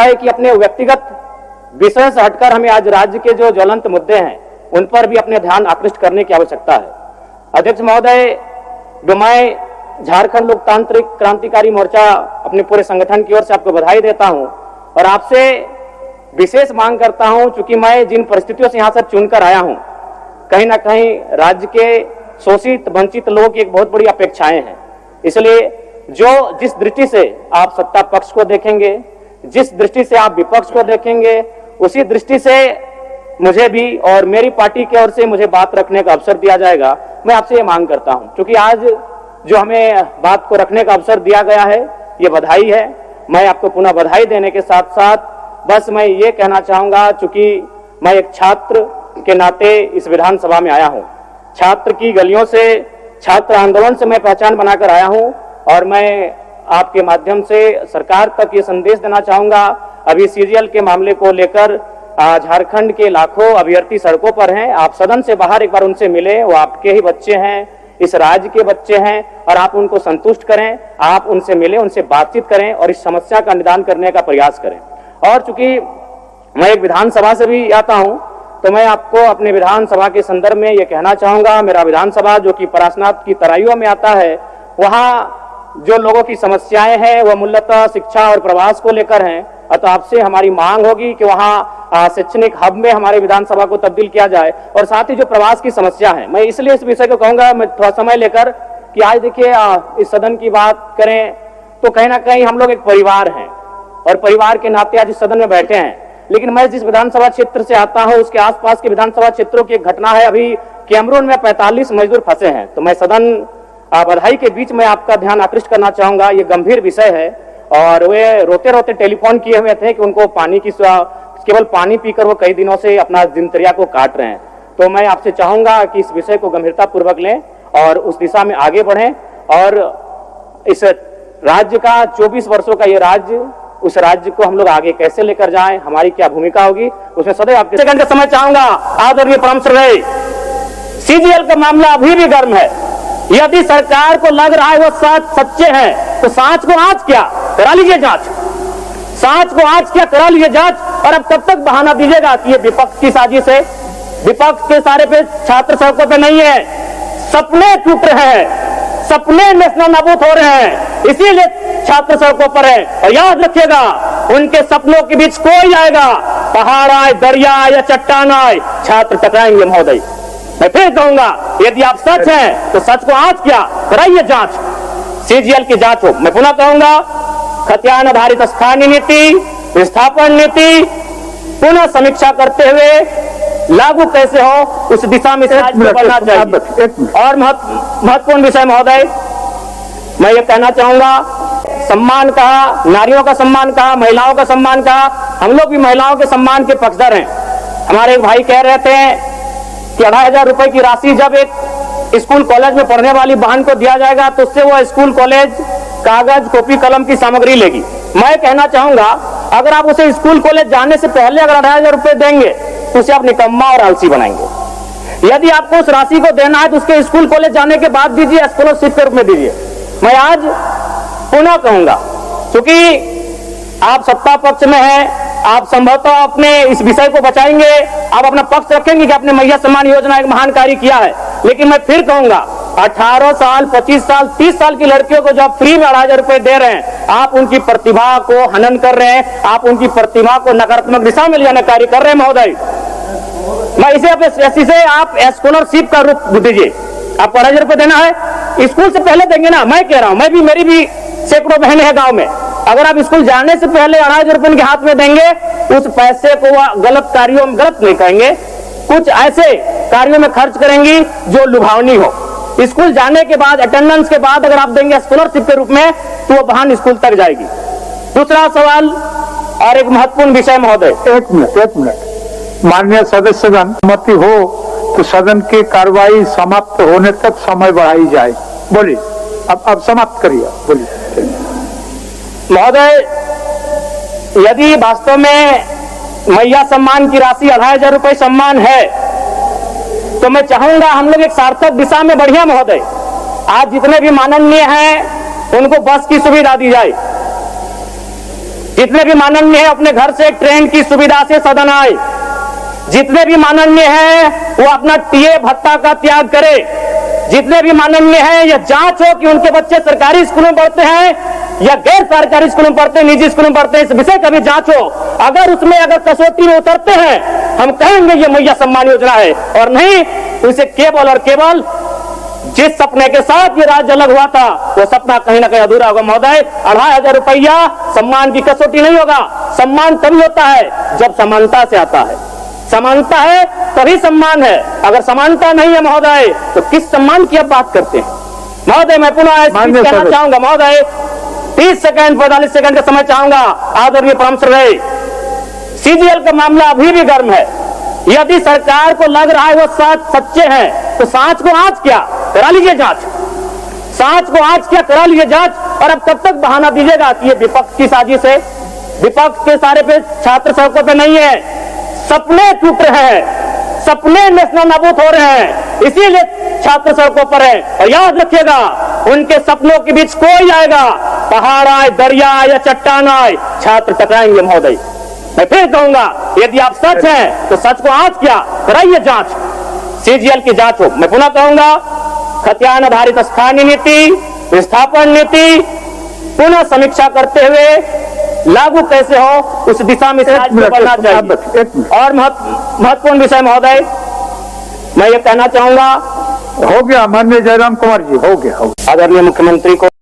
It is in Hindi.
है कि अपने व्यक्तिगत विषय से हटकर हमें आज राज्य के जो ज्वलंत मुद्दे हैं उन पर भी अपने ध्यान आकृष्ट करने की आवश्यकता है। अध्यक्ष महोदय, जो मैं झारखंड लोकतांत्रिक क्रांतिकारी मोर्चा अपने पूरे संगठन की ओर से आपको बधाई देता हूं और आपसे विशेष मांग करता हूं, चूंकि मैं जिन परिस्थितियों से यहां से चुनकर आया हूं, कहीं ना कहीं राज्य के शोषित वंचित लोगों की एक बहुत बड़ी अपेक्षाएं हैं। इसलिए जिस दृष्टि से आप सत्ता पक्ष को देखेंगे, जिस दृष्टि से आप विपक्ष को देखेंगे, उसी दृष्टि से मुझे भी और मेरी पार्टी की ओर से मुझे बात रखने का अवसर दिया जाएगा। मैं आपसे ये मांग करता हूं, क्योंकि आज जो हमें बात को रखने का अवसर दिया गया है, ये बधाई है। मैं आपको पुनः बधाई देने के साथ साथ बस मैं ये कहना चाहूंगा, चूंकि मैं एक छात्र के नाते इस विधानसभा में आया हूं, छात्र की गलियों से, छात्र आंदोलन से मैं पहचान बनाकर आया हूं और मैं आपके माध्यम से सरकार तक ये संदेश देना चाहूंगा। अभी सीजीएल के मामले को लेकर झारखंड के लाखों अभ्यर्थी सड़कों पर हैं। आप सदन से बाहर एक बार उनसे मिले, वो आपके ही बच्चे हैं, इस राज्य के बच्चे हैं और आप उनको संतुष्ट करें, आप उनसे मिले, उनसे बातचीत करें और इस समस्या का निदान करने का प्रयास करें। और चूंकि मैं एक विधानसभा से भी आता हूं, तो मैं आपको अपने विधानसभा के संदर्भ में ये कहना चाहूंगा, मेरा विधानसभा जो कि परासनाथ की तराइयों में आता है, वहां जो लोगों की समस्याएं हैं वह मूलतः शिक्षा और प्रवास को लेकर हैं। अतः आपसे हमारी मांग होगी कि वहां शैक्षणिक हब में हमारे विधानसभा को तब्दील किया जाए और साथ ही जो प्रवास की समस्या है, मैं इसलिए इस विषय को कहूंगा, मैं थोड़ा समय लेकर कि आज देखिए इस सदन की बात करें तो कहीं ना कहीं हम लोग एक परिवार हैं और परिवार के नाते आज इस सदन में बैठे हैं। लेकिन मैं जिस विधानसभा क्षेत्र से आता हूं उसके आसपास के विधानसभा क्षेत्रों की एक घटना है, अभी कैमरून में 45 मजदूर फंसे हैं। तो मैं सदन बधाई के बीच में आपका ध्यान आकृष्ट करना चाहूंगा, ये गंभीर विषय है और वे रोते रोते टेलीफोन किए हुए थे कि उनको पानी की केवल पानी पीकर वो कई दिनों से अपना दिनचर्या को काट रहे हैं। तो मैं आपसे चाहूंगा कि इस विषय को गंभीरता पूर्वक लें और उस दिशा में आगे बढ़ें और इस राज्य का 24 वर्षों का ये राज्य, उस राज्य को हम लोग आगे कैसे लेकर जाएं, हमारी क्या भूमिका होगी, उसमें सदैव आपके सेकंड का समय चाहूंगा। आदरणीय परम श्रेय, सीजीएल का मामला अभी भी गर्म है। यदि सरकार को लग रहा है वो सच्चे हैं तो सांच को आज क्या करा लीजिए जांच, सांच को आज क्या करा लीजिए जांच। और अब कब तक बहाना दीजिएगा कि ये विपक्ष की साजिश है? विपक्ष के सारे पे छात्र सड़कों पे नहीं है, सपने टूट रहे हैं, सपने नेशनल नाबूद हो रहे हैं, इसीलिए छात्र सड़कों पर है। और याद रखिएगा, उनके सपनों के बीच कोई आएगा, पहाड़ आए, दरिया आए या चट्टान आए, छात्र टकराएंगे महोदय। मैं फिर कहूंगा, यदि आप सच हैं तो सच को आज क्या कराइए जांच, सीजीएल की जांच हो। मैं पुनः कहूंगा, खतियान आधारित स्थानीय नीति, विस्थापन नीति पुनः समीक्षा करते हुए लागू कैसे हो, उस दिशा में बढ़ना चाहिए। और महत्वपूर्ण विषय महोदय, मैं ये कहना चाहूंगा, सम्मान कहा, नारियों का सम्मान कहा, महिलाओं का सम्मान कहा, हम लोग भी महिलाओं के सम्मान के पक्षधर हैं। हमारे एक भाई कह रहे थे कि 2,500 रुपए की राशि जब एक स्कूल कॉलेज में पढ़ने वाली बहन को दिया जाएगा तो उससे वो स्कूल कॉलेज कागज कॉपी कलम की सामग्री लेगी। मैं कहना चाहूंगा, अगर आप उसे स्कूल कॉलेज जाने से पहले अगर 2,500 रुपए देंगे तो उसे आप निकम्मा और आलसी बनाएंगे। यदि आपको उस राशि को देना है तो उसके स्कूल कॉलेज जाने के बाद दीजिए, स्कॉलरशिप के रूप में दीजिए। मैं आज पुनः कहूंगा, क्योंकि आप सत्ता पक्ष में हैं, आप संभवतः अपने इस विषय को बचाएंगे, आप अपना पक्ष रखेंगे कि आपने मैया सम्मान योजना एक महान कार्य किया है। लेकिन मैं फिर कहूंगा, 18 साल, 25 साल, 30 साल की लड़कियों को जो आप फ्री में 2,500 रुपए दे रहे हैं, आप उनकी प्रतिभा को हनन कर रहे हैं, आप उनकी प्रतिभा को नकारात्मक दिशा में ले जाने कार्य कर रहे हैं महोदय। मैं इसे से आप स्कॉलरशिप का रूप दीजिए। आपको 2,500 रुपए देना है, स्कूल से पहले देंगे ना। मैं कह रहा हूं, मेरी भी सैकड़ों बहनें हैं गांव में, अगर आप स्कूल जाने से पहले 2,500 रुपए उनके हाथ में देंगे, उस पैसे को वह गलत कार्यों में, गलत नहीं कहेंगे, कुछ ऐसे कार्यों में खर्च करेंगी जो लुभावनी हो। स्कूल जाने के बाद, अटेंडेंस के बाद अगर आप देंगे स्कॉलरशिप के रूप में, तो वो बहन स्कूल तक जाएगी। दूसरा सवाल और एक महत्वपूर्ण विषय महोदय, एक मिनट माननीय सदस्यगण, सहमति हो तो सदन की कार्रवाई समाप्त होने तक समय बढ़ाई जाए। बोलिए, अब समाप्त करिए, बोलिए। महोदय, यदि वास्तव में मैया सम्मान की राशि 2,500 रुपए सम्मान है तो मैं चाहूंगा हम लोग एक सार्थक दिशा में बढ़िया महोदय। आज जितने भी माननीय हैं उनको बस की सुविधा दी जाए, जितने भी माननीय हैं अपने घर से ट्रेन की सुविधा से सदन आए। जितने भी माननीय हैं वो अपना टीए भत्ता का त्याग करे। जितने भी माननीय हैं यह जांच हो कि उनके बच्चे सरकारी स्कूलों में पढ़ते हैं या गैर सरकारी स्कूलों में पढ़ते हैं, निजी स्कूलों में पढ़ते हैं, इस विषय का भी जांच हो। अगर उसमें अगर कसौटी में उतरते हैं हम कहेंगे ये मैया सम्मान योजना है, और नहीं तो इसे केवल और केवल जिस सपने के साथ ये राज्य अलग हुआ था वो सपना कहीं ना कहीं अधूरा होगा। महोदय 2500 रुपया सम्मान की कसौटी नहीं होगा। सम्मान तभी होता है जब समानता से आता है। समानता है तभी सम्मान है। अगर समानता नहीं है महोदय तो किस सम्मान की आप बात करते हैं? महोदय मैं पुनः कहना चाहूंगा महोदय 30 सेकंड 45 सेकंड का समय चाहूंगा। आदरणीय परम श्रद्धेय सीजीएल का मामला अभी भी गर्म है। यदि सरकार को लग रहा है वो सच्चे हैं तो सांच को आज क्या करा लीजिए जांच। सांच को आज क्या करा लीजिए जांच। और अब कब तक बहाना दीजिएगा कि ये विपक्ष की साजिश है? विपक्ष के सारे पे छात्र सड़कों पे नहीं है, सपने टूट रहे हैं, सपने नेशनल नाबूद हो रहे हैं, इसीलिए छात्र सड़कों पर है। और याद रखिएगा उनके सपनों के बीच कोई आएगा, पहाड़ आए, दरिया आए या चट्टान आए, छात्र टकराएंगे। महोदय मैं फिर कहूंगा यदि आप सच हैं तो सच को आज क्या कराइए जांच, सीजीएल की जांच हो। मैं पुनः कहूंगा खतियान आधारित स्थानीय नीति, विस्थापन नीति पुनः समीक्षा करते हुए लागू कैसे हो उस दिशा में बढ़ना चाहिए। और महत्वपूर्ण विषय महोदय मैं ये कहना चाहूंगा, हो गया माननीय जयराम कुमार जी, हो गया। आदरणीय मुख्यमंत्री को